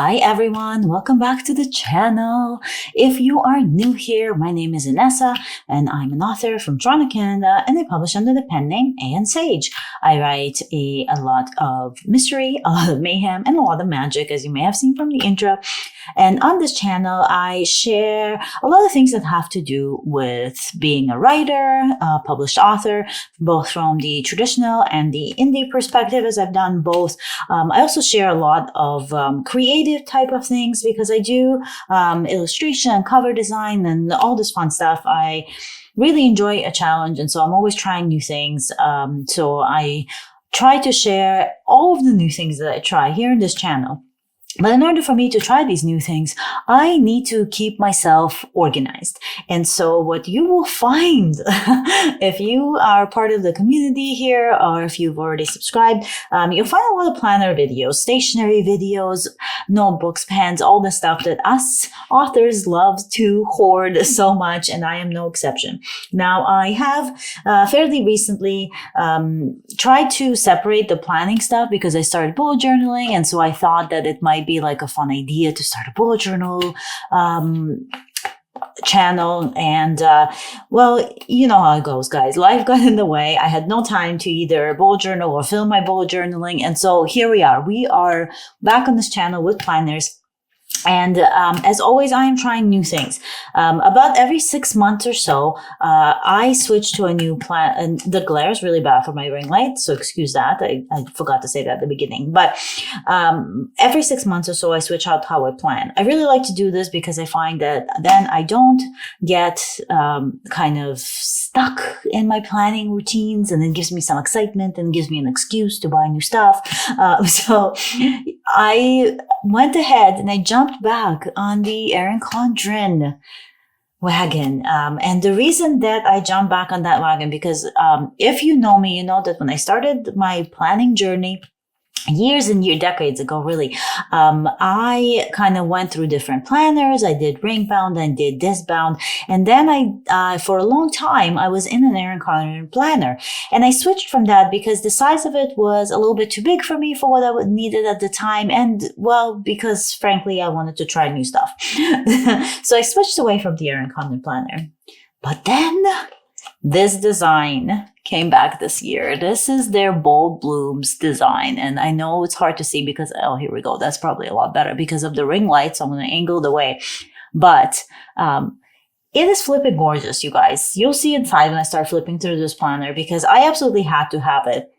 Hi everyone, welcome back to the channel. If you are new here, my name is Inessa and I'm an author from Toronto, Canada, and I publish under the pen name A.N. Sage. I write a lot of mystery, a lot of mayhem, and a lot of magic, as you may have seen from the intro. And on this channel, I share a lot of things that have to do with being a writer, a published author, both from the traditional and the indie perspective, as I've done both. I also share a lot of creative type of things because I do illustration, cover design, and all this fun stuff. I really enjoy a challenge, and so I'm always trying new things. So I try to share all of the new things that I try here in this channel. But in order for me to try these new things, I need to keep myself organized. And so what you will find if you are part of the community here, or if you've already subscribed, you'll find a lot of planner videos, stationery videos, notebooks, pens, all the stuff that us authors love to hoard so much, and I am no exception. Now, I have fairly recently tried to separate the planning stuff because I started bullet journaling, and so I thought that it might be like a fun idea to start a bullet journal channel. And well, you know how it goes, guys. Life got in the way. I had no time to either bullet journal or film my bullet journaling, and so here we are. We are back on this channel with planners. And as always, I am trying new things. About every 6 months or so, I switch to a new plan. And the glare is really bad for my ring light, so excuse that. I forgot to say that at the beginning. But every 6 months or so, I switch out how I plan. I really like to do this because I find that then I don't get kind of stuck in my planning routines, and it gives me some excitement and gives me an excuse to buy new stuff. So I went ahead and I jumped back on the Erin Condren wagon. And the reason that I jumped back on that wagon, because if you know me, you know that when I started my planning journey years and decades ago, really, I kind of went through different planners. I did ring bound, I did disc bound, and then I for a long time, I was in an Erin Condren planner, and I switched from that because the size of it was a little bit too big for me for what I needed at the time, and well, because frankly, I wanted to try new stuff. So I switched away from the Erin Condren planner. But then this design came back this year. This is their Bold Blooms design. And I know it's hard to see because, oh, here we go. That's probably a lot better because of the ring light. So I'm going to angle it away. But it is flipping gorgeous, you guys. You'll see inside when I start flipping through this planner because I absolutely had to have it.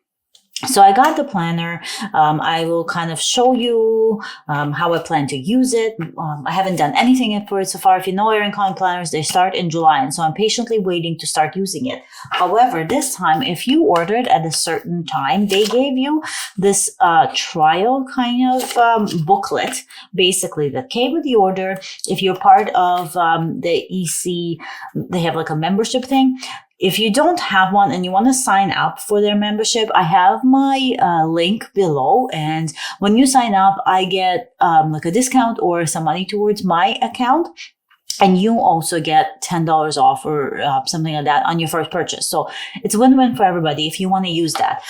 So I got the planner. I will kind of show you how I plan to use it. I haven't done anything for it so far. If you know Erin Condren planners, they start in July, and so I'm patiently waiting to start using it. However, this time, if you ordered at a certain time, they gave you this trial kind of booklet, basically, that came with the order. If you're part of the EC, they have like a membership thing. If you don't have one and you want to sign up for their membership, I have my link below. And when you sign up, I get like a discount or some money towards my account. And you also get $10 off or something like that on your first purchase. So it's a win-win for everybody if you want to use that.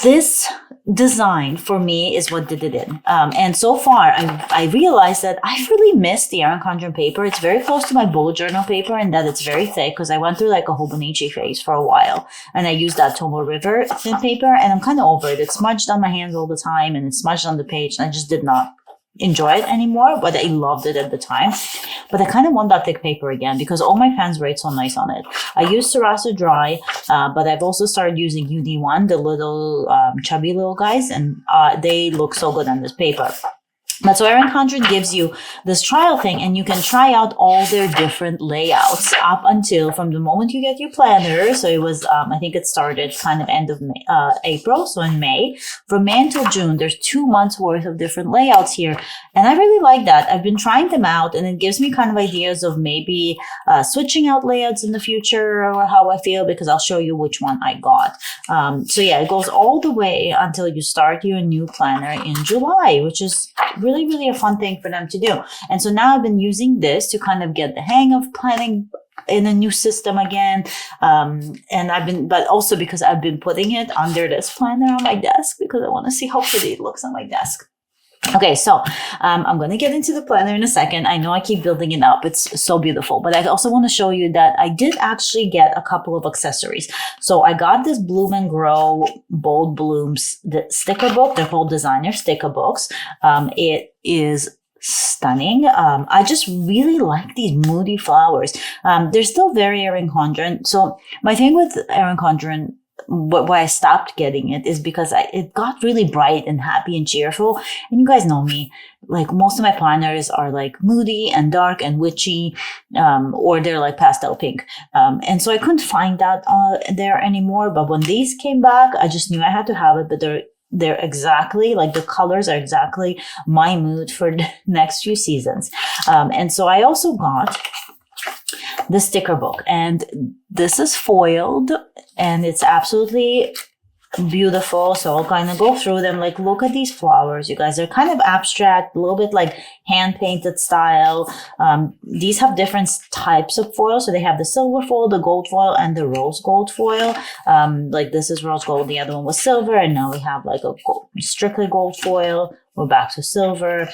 This design for me is what did it in. And so far, I realized that I've really missed the Erin Condren paper. It's very close to my bullet journal paper in that it's very thick because I went through like a Hobonichi phase for a while. And I used that Tomo River thin paper, and I'm kind of over it. It's smudged on my hands all the time, and it's smudged on the page, and I just did not enjoy it anymore, but I loved it at the time. But I kind of want that thick paper again because all my pens write so nice on it. I use Sarasa Dry, but I've also started using UD1, the little chubby little guys, and they look so good on this paper. But so Erin Condren gives you this trial thing, and you can try out all their different layouts up until from the moment you get your planner. So it was, I think it started kind of end of May, April. So in May, from May until June, there's 2 months worth of different layouts here. And I really like that. I've been trying them out, and it gives me kind of ideas of maybe switching out layouts in the future or how I feel, because I'll show you which one I got. So yeah, it goes all the way until you start your new planner in July, which is really a fun thing for them to do. And so now I've been using this to kind of get the hang of planning in a new system again. But also because I've been putting it under this planner on my desk because I want to see how pretty it looks on my desk. Okay, so I'm going to get into the planner in a second. I know I keep building it up. It's so beautiful. But I also want to show you that I did actually get a couple of accessories. So I got this Bloom and Grow Bold Blooms the sticker book. They're called designer sticker books. It is stunning. I just really like these moody flowers. They're still very Erin Condren. So my thing with Erin Condren, why I stopped getting it is because it got really bright and happy and cheerful. And you guys know me, like most of my planners are like moody and dark and witchy, or they're like pastel pink. And so I couldn't find that there anymore. But when these came back, I just knew I had to have it. But they're exactly like the colors are exactly my mood for the next few seasons. And so I also got the sticker book, and this is foiled and it's absolutely beautiful. So I'll kind of go through them. Like, look at these flowers, you guys. They're kind of abstract, a little bit like hand painted style. These have different types of foil. So they have the silver foil, the gold foil, and the rose gold foil. Like this is rose gold, the other one was silver, and now we have like a strictly gold foil. We're back to silver.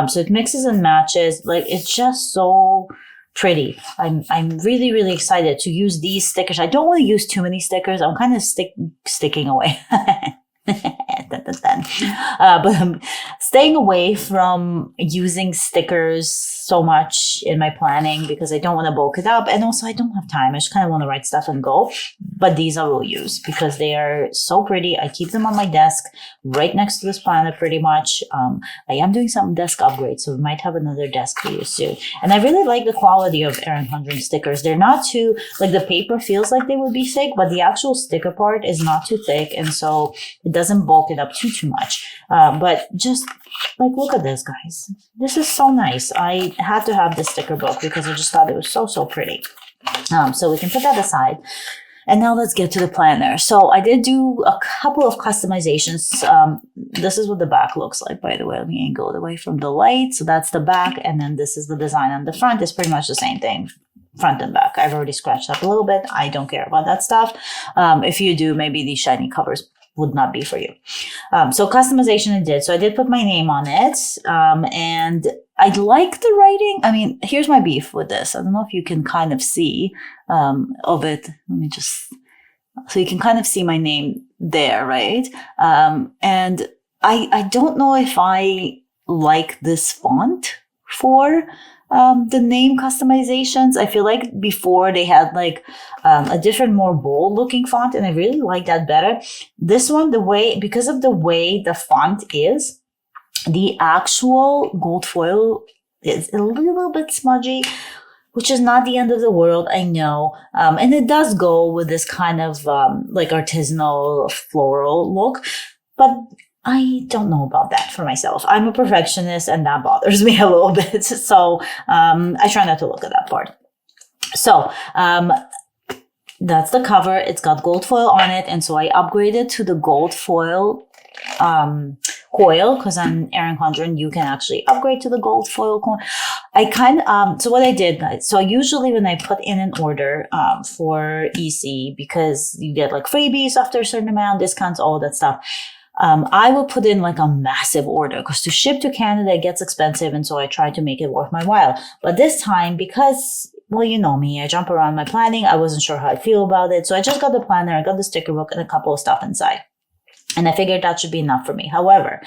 So it mixes and matches. Like, it's just so pretty. I'm really, really excited to use these stickers. I don't want to use too many stickers. I'm kind of sticking away. But I'm staying away from using stickers so much in my planning because I don't want to bulk it up, and also I don't have time. I just kind of want to write stuff and go. But these I will use because they are so pretty. I keep them on my desk right next to this planner pretty much. I am doing some desk upgrades, so we might have another desk for you soon. And I really like the quality of Erin Condren stickers. They're not too, like, the paper feels like they would be thick, but the actual sticker part is not too thick, and so it doesn't bulk it up too much. But just like, look at this, guys. This is so nice. I had to have this sticker book because I just thought it was so pretty. So we can put that aside. And now let's get to the planner. So I did do a couple of customizations. This is what the back looks like, by the way. Let me angle it away from the light. So that's the back. And then this is the design on the front. It's pretty much the same thing, front and back. I've already scratched up a little bit. I don't care about that stuff. If you do, maybe these shiny covers would not be for you. So customization I did. So I did put my name on it. And I like the writing. I mean, here's my beef with this. I don't know if you can kind of see of it. Let me just, so you can kind of see my name there, right? And I don't know if I like this font for the name customizations. I feel like before they had like a different, more bold looking font, and I really like that better. This one, because of the way the font is, the actual gold foil is a little bit smudgy, which is not the end of the world, I know. And it does go with this kind of like artisanal floral look, but I don't know about that for myself. I'm a perfectionist and that bothers me a little bit. So I try not to look at that part. So that's the cover. It's got gold foil on it. And so I upgraded to the gold foil coil, because on Erin Condren you can actually upgrade to the gold foil coil. I kind of so what I did, guys, so usually when I put in an order for EC, because you get like freebies after a certain amount, discounts, all that stuff, I will put in like a massive order, because to ship to Canada it gets expensive, and so I try to make it worth my while. But this time, because, well, you know me, I jump around my planning, I wasn't sure how I feel about it, so I just got the planner, I got the sticker book, and a couple of stuff inside. And I figured that should be enough for me. However,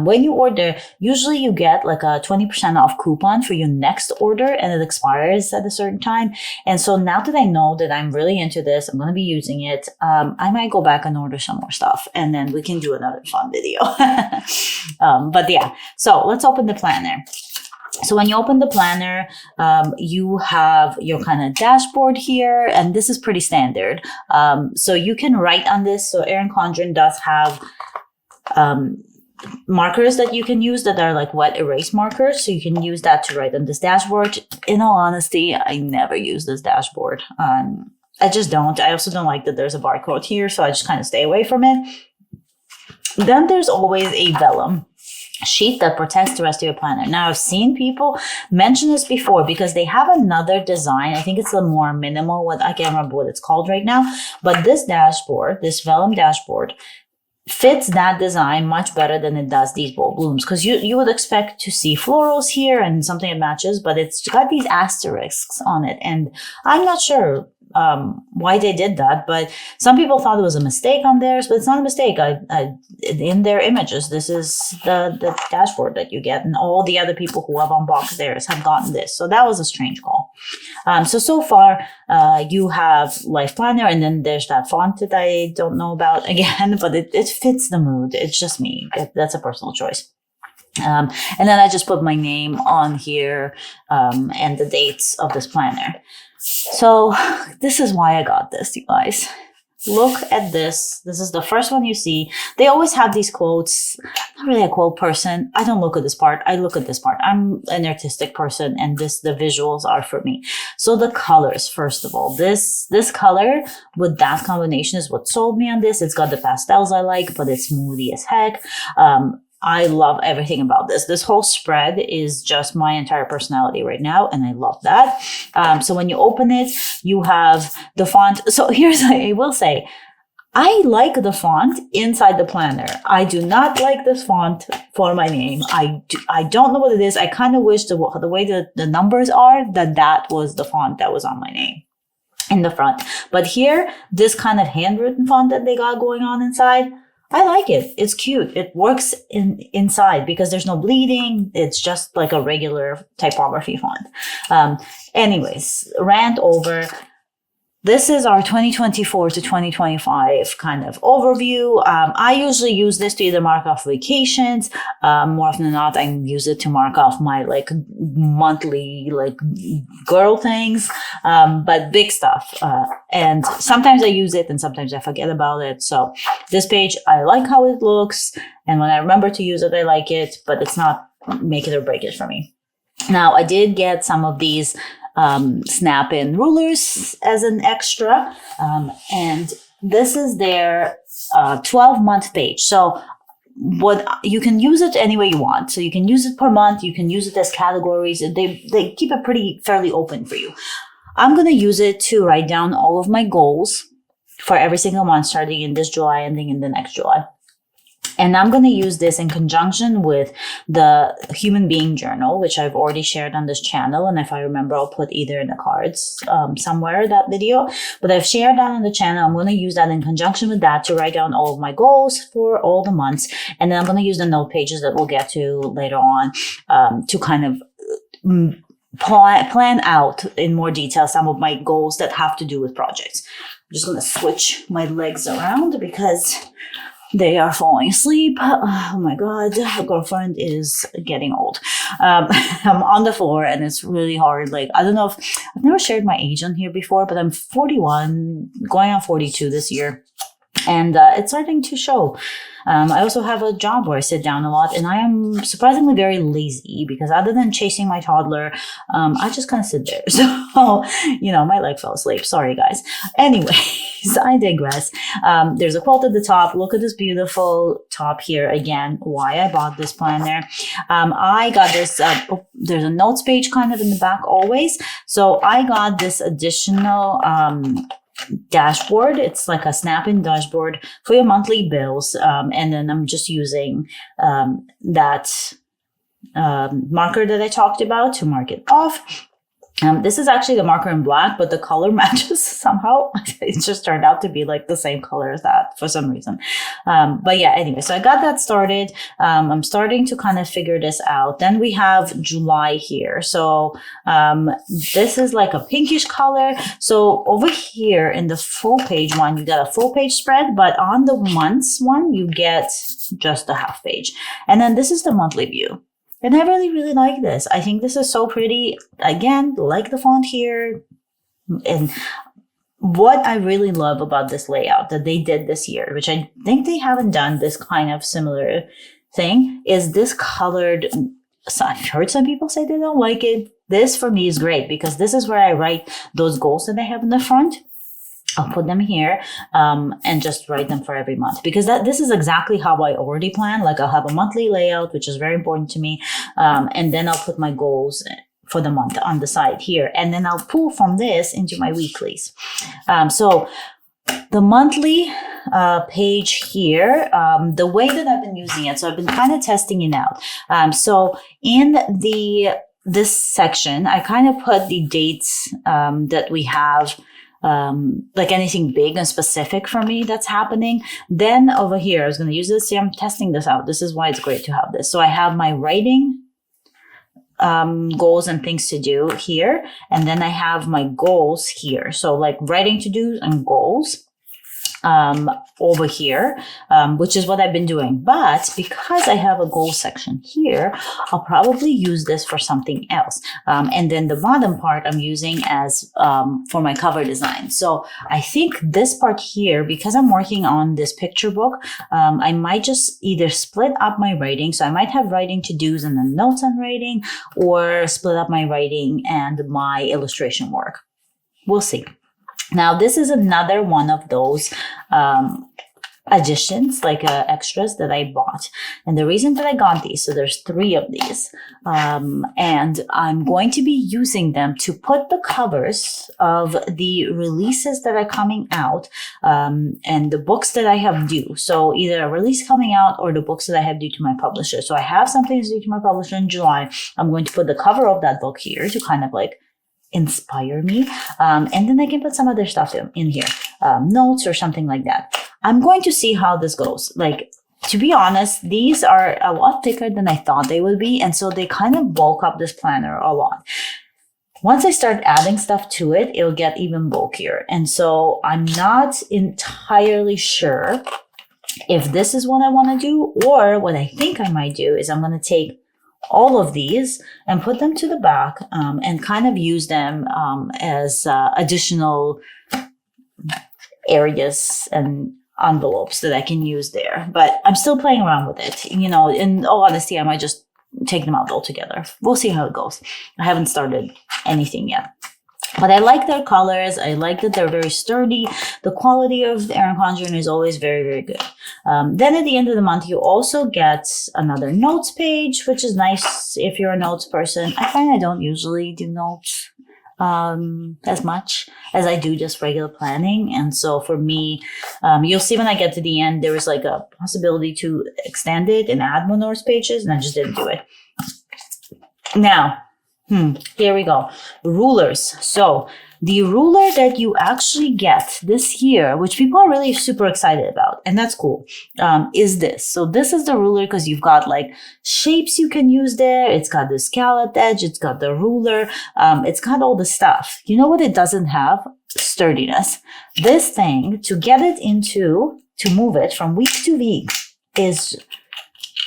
when you order, usually you get like a 20% off coupon for your next order, and it expires at a certain time. And so now that I know that I'm really into this, I'm going to be using it, I might go back and order some more stuff, and then we can do another fun video. But yeah, so let's open the planner. So when you open the planner, you have your kind of dashboard here, and this is pretty standard. So you can write on this. So Erin Condren does have markers that you can use that are like wet erase markers. So you can use that to write on this dashboard. In all honesty, I never use this dashboard. I just don't. I also don't like that there's a barcode here, so I just kind of stay away from it. Then there's always a vellum sheet that protects the rest of your planner. Now, I've seen people mention this before because they have another design. I think it's a more minimal one. I can't remember what it's called right now. But this dashboard, this vellum dashboard, fits that design much better than it does these bold blooms, because you would expect to see florals here and something that matches, but it's got these asterisks on it, and I'm not sure why they did that, but some people thought it was a mistake on theirs, but it's not a mistake. In their images, this is the dashboard that you get, and all the other people who have unboxed theirs have gotten this, so that was a strange call. So far, you have Life Planner, and then there's that font that I don't know about again, but it fits the mood. It's just me. That's a personal choice. And then I just put my name on here and the dates of this planner. So this is why I got this, you guys. Look at this. This is the first one you see. They always have these quotes. I'm not really a quote person. I don't look at this part. I look at this part. I'm an artistic person, and the visuals are for me. So the colors, first of all, this color with that combination is what sold me on this. It's got the pastels I like, but it's moody as heck. I love everything about this. This whole spread is just my entire personality right now, and I love that. So when you open it, you have the font. So I will say, I like the font inside the planner. I do not like this font for my name. I don't know what it is. I kind of wish the way the numbers are, that was the font that was on my name in the front. But here, this kind of handwritten font that they got going on inside, I like it. It's cute. It works inside because there's no bleeding. It's just like a regular typography font. Anyways, rant over. This is our 2024 to 2025 kind of overview. I usually use this to either mark off vacations. More often than not, I use it to mark off my like monthly like girl things, but big stuff. And sometimes I use it and sometimes I forget about it. So this page, I like how it looks. And when I remember to use it, I like it, but it's not make it or break it for me. Now, I did get some of these snap-in rulers as an extra, and this is their 12-month page. So what you can use it any way you want. So you can use it per month. You can use it as categories. They keep it fairly open for you. I'm going to use it to write down all of my goals for every single month, starting in this July, ending in the next July. And I'm going to use this in conjunction with the Human Being Journal, which I've already shared on this channel. And if I remember, I'll put either in the cards somewhere, that video. But I've shared that on the channel. I'm going to use that in conjunction with that to write down all of my goals for all the months. And then I'm going to use the note pages that we'll get to later on to kind of plan out in more detail some of my goals that have to do with projects. I'm just going to switch my legs around because they are falling asleep. Oh my God, the girlfriend is getting old. I'm on the floor and it's really hard. Like, I don't know if I've never shared my age on here before, but I'm 41, going on 42 this year. And it's starting to show. I also have a job where I sit down a lot, and I am surprisingly very lazy because other than chasing my toddler, I just kind of sit there. So, my leg fell asleep. Sorry, guys. Anyways, I digress. There's a quote at the top. Look at this beautiful top here. Again, why I bought this planner. I got this, there's a notes page kind of in the back always. So I got this additional dashboard. It's like a snap-in dashboard for your monthly bills. And then I'm just using that marker that I talked about to mark it off. This is actually the marker in black, but the color matches somehow. It just turned out to be like the same color as that for some reason. But yeah, anyway, so I got that started. I'm starting to kind of figure this out. Then we have July here. So this is like a pinkish color. So over here in the full page one, you got a full page spread, but on the months one, you get just the half page. And then this is the monthly view. And I really, really like this. I think this is so pretty. Again, like the font here. And what I really love about this layout that they did this year, which I think they haven't done this kind of similar thing, is this colored. So I've heard some people say they don't like it. This for me is great because this is where I write those goals that I have in the front. I'll put them here and just write them for every month because this is exactly how I already plan. Like I'll have a monthly layout, which is very important to me. And then I'll put my goals for the month on the side here. And then I'll pull from this into my weeklies. So the monthly page here, the way that I've been using it, so I've been kind of testing it out. So in this section, I kind of put the dates that we have, like anything big and specific for me that's happening. Then over here, I was going to use this. See, I'm testing this out. This is why it's great to have this. So I have my writing goals and things to do here. And then I have my goals here. So like writing to do and goals over here, which is what I've been doing. But because I have a goal section here, I'll probably use this for something else. And then the bottom part I'm using as for my cover design. So I think this part here, because I'm working on this picture book, I might just either split up my writing. So I might have writing to do's and then notes on writing, or split up my writing and my illustration work. We'll see. Now, this is another one of those additions, like extras that I bought. And the reason that I got these, so there's 3 of these, and I'm going to be using them to put the covers of the releases that are coming out and the books that I have due. So either a release coming out or the books that I have due to my publisher. So I have something due to my publisher in July. I'm going to put the cover of that book here to kind of like inspire me. And then I can put some other stuff in here, notes or something like that. I'm going to see how this goes. Like, to be honest, these are a lot thicker than I thought they would be. And so they kind of bulk up this planner a lot. Once I start adding stuff to it, it'll get even bulkier. And so I'm not entirely sure if this is what I want to do, or what I think I might do is I'm going to take all of these and put them to the back and kind of use them as additional areas and envelopes that I can use there. But I'm still playing around with it. You know, in all honesty, I might just take them out altogether. We'll see how it goes. I haven't started anything yet. But I like their colors. I like that they're very sturdy. The quality of Erin Condren is always very, very good. Then at the end of the month, you also get another notes page, which is nice if you're a notes person. I find I don't usually do notes as much as I do just regular planning. And so for me, you'll see when I get to the end, there was like a possibility to extend it and add more notes pages, and I just didn't do it. Now, here we go. Rulers. So the ruler that you actually get this year, which people are really super excited about, and that's cool, is this. So this is the ruler because you've got like shapes you can use there. It's got the scalloped edge. It's got the ruler. It's got all the stuff. You know what it doesn't have? Sturdiness. This thing, to get it to move it from week to week is...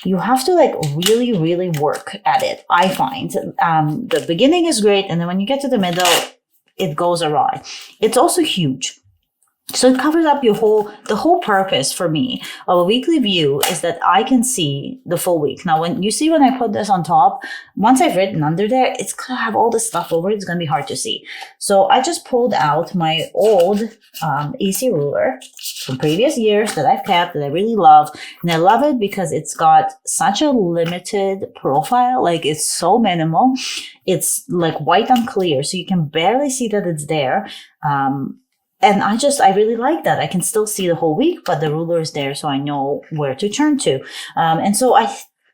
You have to like really, really work at it, I find. The beginning is great, and then when you get to the middle, it goes awry. It's also huge. So it covers up the whole purpose for me of a weekly view is that I can see the full week. Now, when I put this on top, once I've written under there, it's going to have all this stuff over it. It's going to be hard to see. So I just pulled out my old AC ruler from previous years that I've kept, that I really love. And I love it because it's got such a limited profile. Like, it's so minimal. It's like white on clear, so you can barely see that it's there. And I really like that. I can still see the whole week, but the ruler is there, so I know where to turn to. And so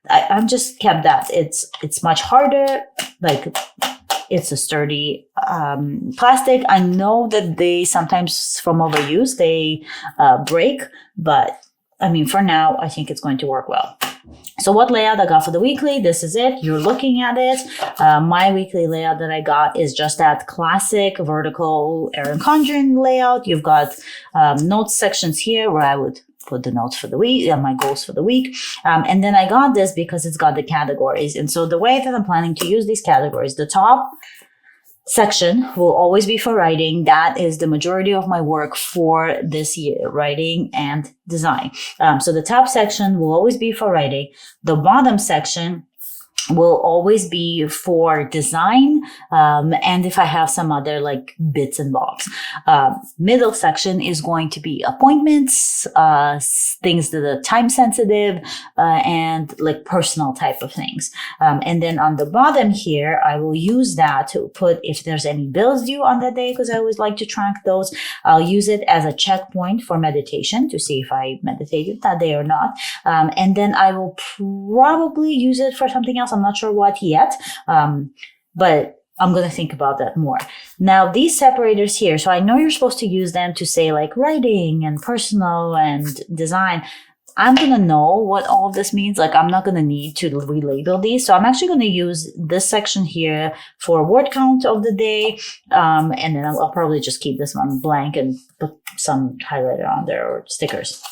I'm just kept that. It's much harder. Like, it's a sturdy plastic. I know that they sometimes, from overuse, they break, but I mean, for now, I think it's going to work well. So what layout I got for the weekly, this is it. You're looking at it. My weekly layout that I got is just that classic vertical Erin Condren layout. You've got notes sections here where I would put the notes for the week, my goals for the week. And then I got this because it's got the categories. And so the way that I'm planning to use these categories, the top section will always be for writing. That is the majority of my work for this year, writing and design. So the top section will always be for writing. The bottom section will always be for design, and if I have some other like bits and bobs. Middle section is going to be appointments, things that are time sensitive, and like personal type of things. And then on the bottom here, I will use that to put if there's any bills due on that day, because I always like to track those. I'll use it as a checkpoint for meditation to see if I meditated that day or not. And then I will probably use it for something else. I'm not sure what yet, but I'm going to think about that more. Now, these separators here, so I know you're supposed to use them to say like writing and personal and design. I'm going to know what all of this means. Like, I'm not going to need to relabel these. So I'm actually going to use this section here for word count of the day. And then I'll probably just keep this one blank and put some highlighter on there or stickers.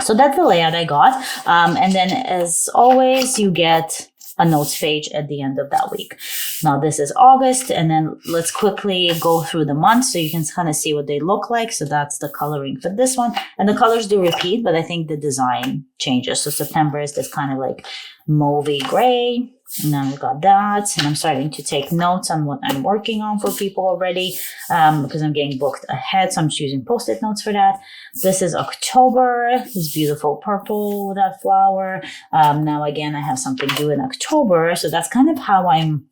So that's the layout I got. And then as always, you get a notes page at the end of that week. Now this is August, and then let's quickly go through the months so you can kind of see what they look like. So that's the coloring for this one. And the colors do repeat, but I think the design changes. So September is this kind of like mauvey gray. And then we got that, and I'm starting to take notes on what I'm working on for people already, because I'm getting booked ahead. So I'm just using Post-it notes for that. This is October, this beautiful purple with that flower. Now again, I have something due in October. So that's kind of how I'm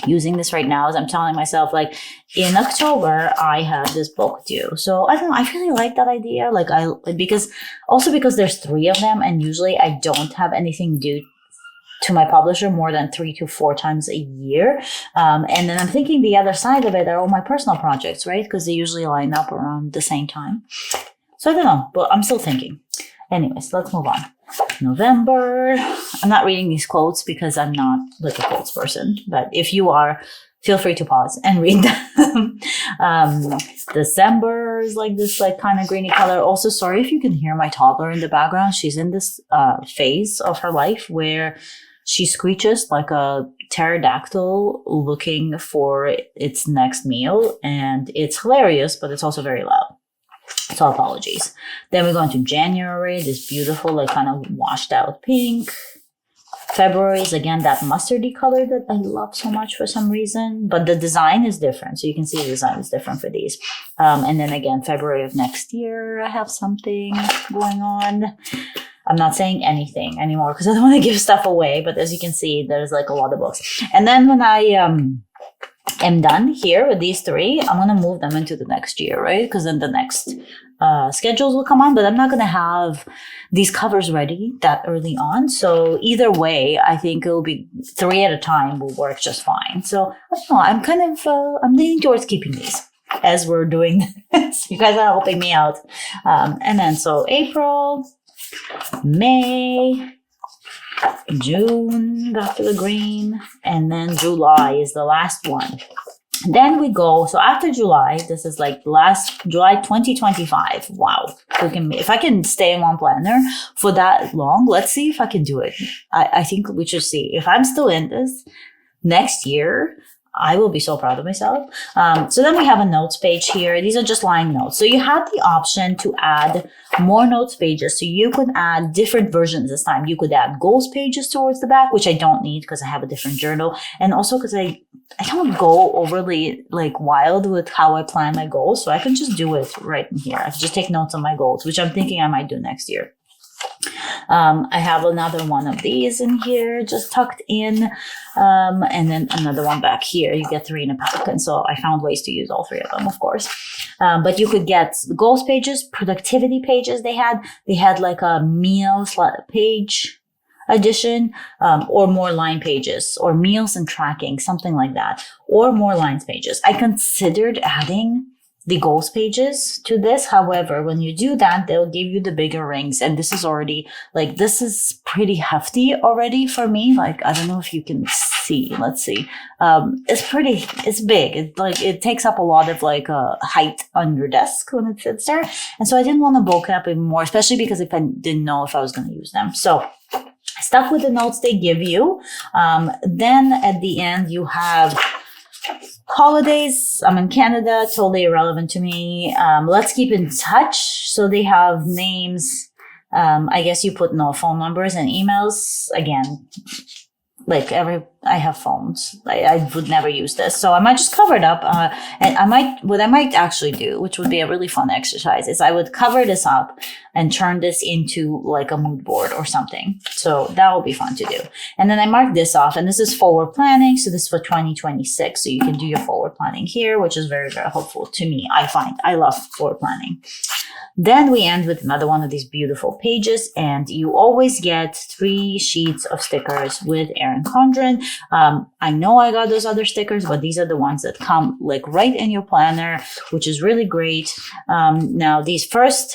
using this right now, is I'm telling myself like in October, I have this book due. So I don't know, I really like that idea. Because there's 3 of them, and usually I don't have anything due to my publisher more than 3 to 4 times a year. And then I'm thinking the other side of it are all my personal projects, right? Because they usually line up around the same time. So I don't know, but I'm still thinking. Anyways, let's move on. November. I'm not reading these quotes because I'm not like a quotes person, but if you are, feel free to pause and read them. December is like this like kind of greeny color. Also, sorry if you can hear my toddler in the background. She's in this phase of her life where she screeches like a pterodactyl looking for its next meal. And it's hilarious, but it's also very loud. So apologies. Then we go into January, this beautiful like kind of washed out pink. February is again that mustardy color that I love so much for some reason, but the design is different. So you can see the design is different for these. And then again, February of next year, I have something going on. I'm not saying anything anymore because I don't want to give stuff away, but as you can see, there's like a lot of books. And then when I am done here with these 3, I'm going to move them into the next year, right? Because then the next schedules will come on, but I'm not going to have these covers ready that early on. So either way, I think it'll be 3 at a time will work just fine. So I don't know, I'm kind of, I'm leaning towards keeping these as we're doing this. You guys are helping me out. And then so April, May, June, back to the green, and then July is the last one. Then we go, so after July, this is like last July 2025. Wow. If I can stay in one planner for that long, let's see if I can do it. I think we should see. If I'm still in this next year, I will be so proud of myself. So then we have a notes page here. These are just line notes. So you have the option to add more notes pages. So you could add different versions this time. You could add goals pages towards the back, which I don't need because I have a different journal. And also because I don't go overly like wild with how I plan my goals. So I can just do it right in here. I can just take notes on my goals, which I'm thinking I might do next year. I have another one of these in here just tucked in, and then another one back here. You get 3 in a pack, and so I found ways to use all 3 of them, of course. But you could get goals pages, productivity pages. They had like a meal page addition, or more line pages, or meals and tracking, something like that, or more lines pages. I considered adding the goals pages to this. However, when you do that, they'll give you the bigger rings. And this is already like, this is pretty hefty already for me. Like, I don't know if you can see, let's see. It's big. It takes up a lot of like height on your desk when it sits there. And so I didn't want to bulk it up even more, especially because if I didn't know if I was going to use them. So I stuck with the notes they give you. Then at the end, you have holidays. I'm in Canada, totally irrelevant to me. Let's keep in touch. So they have names. I guess you put no phone numbers and emails. Again, like I have phones. I would never use this. So I might just cover it up. And what I might actually do, which would be a really fun exercise, is I would cover this up and turn this into like a mood board or something. So that will be fun to do. And then I mark this off, and this is forward planning. So this is for 2026. So you can do your forward planning here, which is very, very helpful to me. I love forward planning. Then we end with another one of these beautiful pages, and you always get 3 sheets of stickers with Erin Condren. I know I got those other stickers, but these are the ones that come like right in your planner, which is really great. Now these first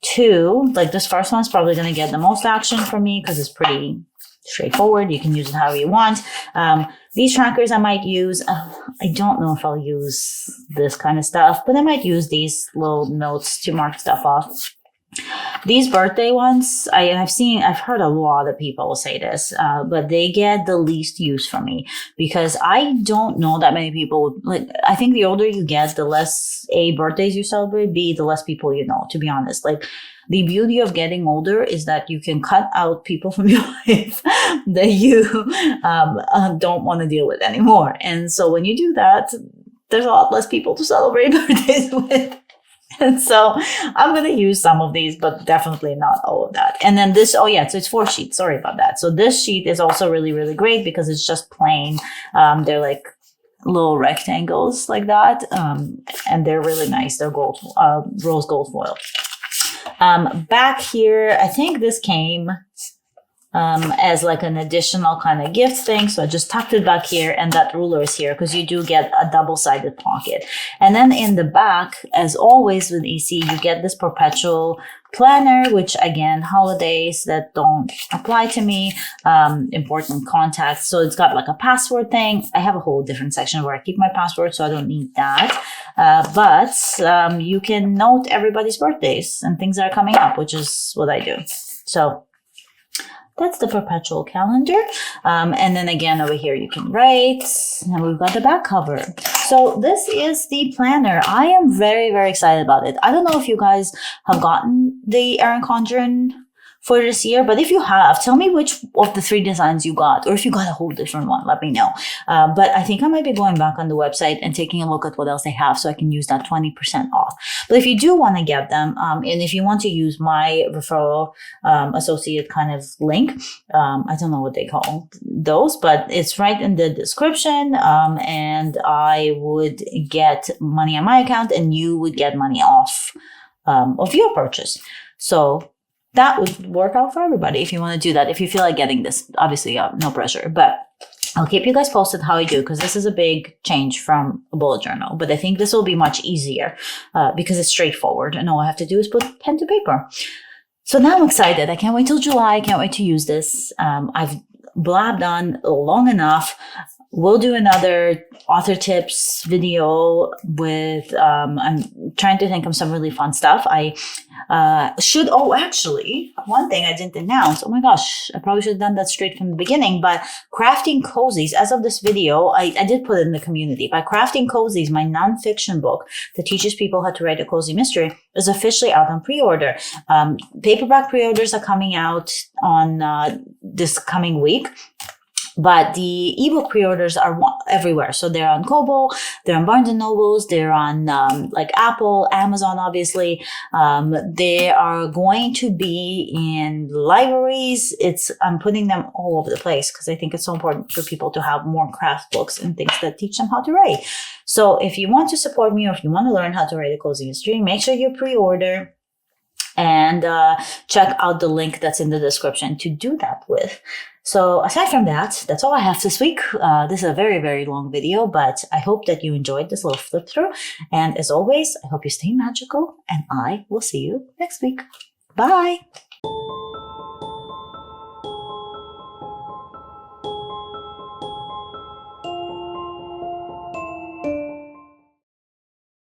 2, like this first one's probably going to get the most action from me because it's pretty straightforward. You can use it however you want. These trackers I might use. I don't know if I'll use this kind of stuff, but I might use these little notes to mark stuff off. These birthday ones, I've heard a lot of people say this, but they get the least use from me because I don't know that many people. Like, I think the older you get, the less birthdays you celebrate, the less people you know, to be honest. Like, the beauty of getting older is that you can cut out people from your life that you don't want to deal with anymore. And so when you do that, there's a lot less people to celebrate birthdays with. And so I'm going to use some of these, but definitely not all of that. And then this, so it's 4 sheets. Sorry about that. So this sheet is also really, really great because it's just plain. They're like little rectangles like that. And they're really nice. They're rose gold foil. Back here, I think this came as like an additional kind of gift thing. So I just tucked it back here, and that ruler is here because you do get a double-sided pocket. And then in the back, as always with EC, you get this perpetual planner, which again, holidays that don't apply to me, important contacts. So it's got like a password thing. I have a whole different section where I keep my password, so I don't need that. But you can note everybody's birthdays and things that are coming up, which is what I do. So that's the perpetual calendar. And then again, over here, you can write, and we've got the back cover. So this is the planner. I am very, very excited about it. I don't know if you guys have gotten the Erin Condren for this year, but if you have, tell me which of the 3 designs you got, or if you got a whole different one, let me know. But I think I might be going back on the website and taking a look at what else they have so I can use that 20% off. But if you do want to get them, and if you want to use my referral associate kind of link, I don't know what they call those, but it's right in the description, and I would get money on my account and you would get money off of your purchase. So that would work out for everybody if you want to do that. If you feel like getting this, obviously, no pressure. But I'll keep you guys posted how I do, because this is a big change from a bullet journal. But I think this will be much easier because it's straightforward. And all I have to do is put pen to paper. So now I'm excited. I can't wait till July. I can't wait to use this. I've blabbed on long enough. We'll do another author tips video with, I'm trying to think of some really fun stuff. Actually, one thing I didn't announce. Oh my gosh, I probably should have done that straight from the beginning, but Crafting Cozies, as of this video, I did put it in the community, but Crafting Cozies, my nonfiction book that teaches people how to write a cozy mystery, is officially out on pre-order. Paperback pre-orders are coming out on this coming week. But the ebook pre-orders are everywhere. So they're on Kobo, they're on Barnes & Nobles, they're on like Apple, Amazon, obviously. They are going to be in libraries. I'm putting them all over the place because I think it's so important for people to have more craft books and things that teach them how to write. So if you want to support me, or if you want to learn how to write a cozy mystery, make sure you pre-order and check out the link that's in the description to do that with. So aside from that, that's all I have this week. This is a very, very long video, but I hope that you enjoyed this little flip through. And as always, I hope you stay magical, and I will see you next week. Bye.